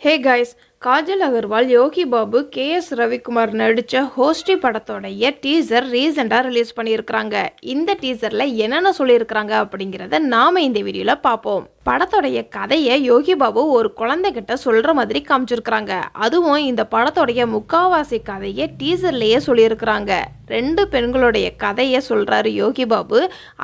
Hey guys, Kajal Agarwal, Yogi Babu, KS Ravikumar நடித்த ஹோஸ்டி படத்தோடைய teaser ரீசெண்டாக ரிலீஸ் பண்ணியிருக்கிறாங்க. இந்த டீசரில் என்னென்ன சொல்லியிருக்கிறாங்க அப்படிங்கிறத நாம் இந்த வீடியோவில் பார்ப்போம். படத்தோடைய கதையை யோகி பாபு ஒரு குழந்தைகிட்ட சொல்கிற மாதிரி காமிச்சிருக்கிறாங்க. அதுவும் இந்த படத்தோடைய முக்காவாசி கதையை டீசர்லேயே சொல்லியிருக்கிறாங்க. 2 பெண்களுடைய கதையை சொல்கிறாரு யோகி பாபு.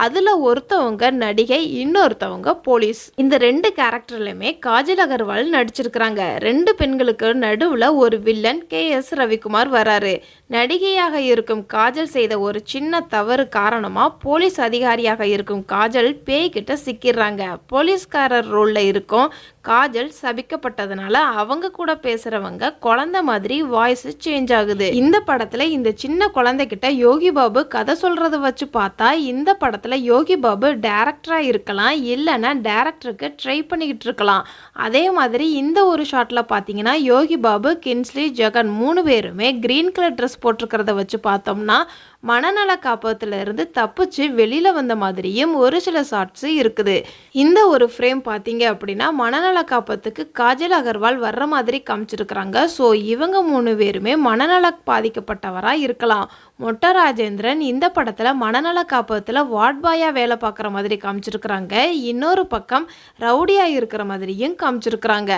அதில் ஒருத்தவங்க நடிகை, இன்னொருத்தவங்க போலீஸ். இந்த 2 கேரக்டர்லையுமே காஜல் அகர்வால் நடிச்சிருக்கிறாங்க. 2 பெண்களுக்கு நடுவில் ஒரு வில்லன் KS ரவிக்குமார் வராரு. நடிகையாக இருக்கும் காஜல் செய்த ஒரு சின்ன தவறு காரணமாக போலீஸ் அதிகாரியாக இருக்கும் காஜல் பேய்கிட்ட சிக்கிடுறாங்க. போலீஸ்காரர் ரோலில் இருக்கும் காஜல் சபிக்கப்பட்டதுனால அவங்க கூட பேசுகிறவங்க குழந்தை மாதிரி வாய்ஸ் சேஞ்ச் ஆகுது. இந்த படத்தில் இந்த சின்ன குழந்தைகிட்ட யோகி பாபு கதை சொல்கிறத வச்சு பார்த்தா இந்த படத்தில் யோகி பாபு டேரக்டராக இருக்கலாம், இல்லைன்னா டேரக்டருக்கு ட்ரை பண்ணிக்கிட்டு இருக்கலாம். அதே மாதிரி இந்த ஒரு ஷாட்டில் பார்த்தீங்கன்னா யோகி பாபு, கின்ஸ்லி, ஜெகன் 3 பேருமே கிரீன் கலர் ட்ரெஸ் போட்டிருக்கிறத வச்சு பார்த்தோம்னா மனநல காப்பகத்திலிருந்து தப்பிச்சு வெளியில் வந்த மாதிரியும் ஒரு சில ஷாட்ஸ் இருக்குது. இந்த ஒரு ஃப்ரேம் பார்த்தீங்க அப்படின்னா மனநல காப்பகத்துக்கு காஜல் அகர்வால் வர்ற மாதிரி காமிச்சிருக்கிறாங்க. ஸோ இவங்க 3 பேருமே மனநல பாதிக்கப்பட்டவராக இருக்கலாம். மொட்டை ராஜேந்திரன் இந்த படத்தில் மனநல காப்பகத்தில் வார்ட் பாயாக வேலை பார்க்குற மாதிரி காமிச்சிருக்கிறாங்க. இன்னொரு பக்கம் ரவுடியாக இருக்கிற மாதிரியும் காமிச்சிருக்கிறாங்க.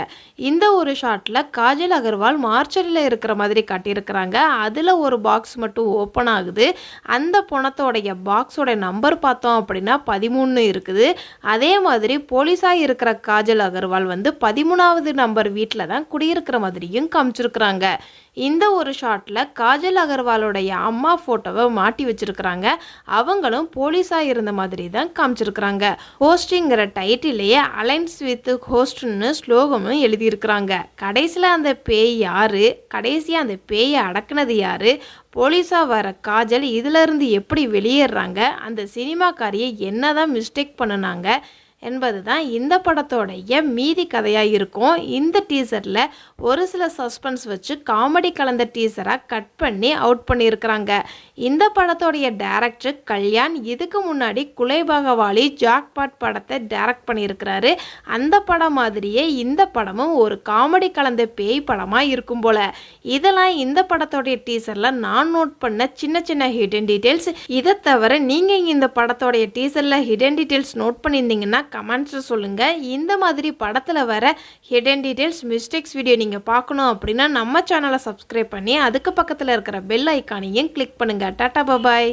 இந்த ஒரு ஷாட்டில் காஜல் அகர்வால் மார்ச்சரியில் இருக்கிற மாதிரி காட்டியிருக்கிறாங்க. அதில் ஒரு பாக்ஸ் மட்டும் ஓப்பன் ஆகுது. அந்த பணத்தோடைய பாக்ஸோட நம்பர் பார்த்தோம் அப்படின்னா 13 இருக்குது. அதே மாதிரி போலீஸாக இருக்கிற காஜல் அகர்வால் 13வது நம்பர் வீட்டில் தான் குடியிருக்கிற மாதிரியும் காமிச்சிருக்கிறாங்க. இந்த ஒரு ஷாட்டில் காஜல் அகர்வாலோடைய அம்மா ஃபோட்டோவை மாட்டி வச்சிருக்கிறாங்க. அவங்களும் போலீஸாக இருந்த மாதிரி தான் காமிச்சிருக்கிறாங்க. ஹோஸ்டிங்கிற டைட்டிலேயே அலைன்ஸ் வித் ஹோஸ்ட்னு ஸ்லோகமும் எழுதியிருக்கிறாங்க. கடைசியில் அந்த பேய் யாரு, கடைசியாக அந்த பேயை அடக்குனது யாரு, போலீஸாக வர காஜல் இதிலிருந்து எப்படி வெளியேறாங்க, அந்த சினிமாக்காரியை என்ன தான் மிஸ்டேக் பண்ணினாங்க என்பது தான் இந்த படத்தோடைய மீதி கதையாக இருக்கும். இந்த டீசரில் ஒரு சில சஸ்பென்ஸ் வச்சு காமெடி கலந்த டீசராக கட் பண்ணி அவுட் பண்ணியிருக்கிறாங்க. இந்த படத்தோடைய டைரக்டர் கல்யாண் இதுக்கு முன்னாடி குலைபாகவாலி, ஜாக்பாட் படத்தை டைரக்ட் பண்ணியிருக்கிறாரு. அந்த படம் மாதிரியே இந்த படமும் ஒரு காமெடி கலந்த பேய் படமாக இருக்கும் போல். இதெல்லாம் இந்த படத்தோடைய டீசரில் நான் நோட் பண்ண சின்ன சின்ன ஹிடன் டீட்டெயில்ஸ். இதை தவிர நீங்கள் இந்த படத்தோடைய டீசரில் ஹிடன் டீட்டெயில்ஸ் நோட் பண்ணியிருந்தீங்கன்னா கமெண்ட்ஸில் சொல்லுங்கள். இந்த மாதிரி படத்தில் வர ஹிடன் டீட்டெயில்ஸ், மிஸ்டேக்ஸ் வீடியோ நீங்கள் பார்க்கணும் அப்படின்னா நம்ம சேனலை சப்ஸ்கிரைப் பண்ணி அதுக்கு பக்கத்தில் இருக்கிற பெல் ஐக்கானையும் கிளிக் பண்ணுங்கள். டாடா, பாய்.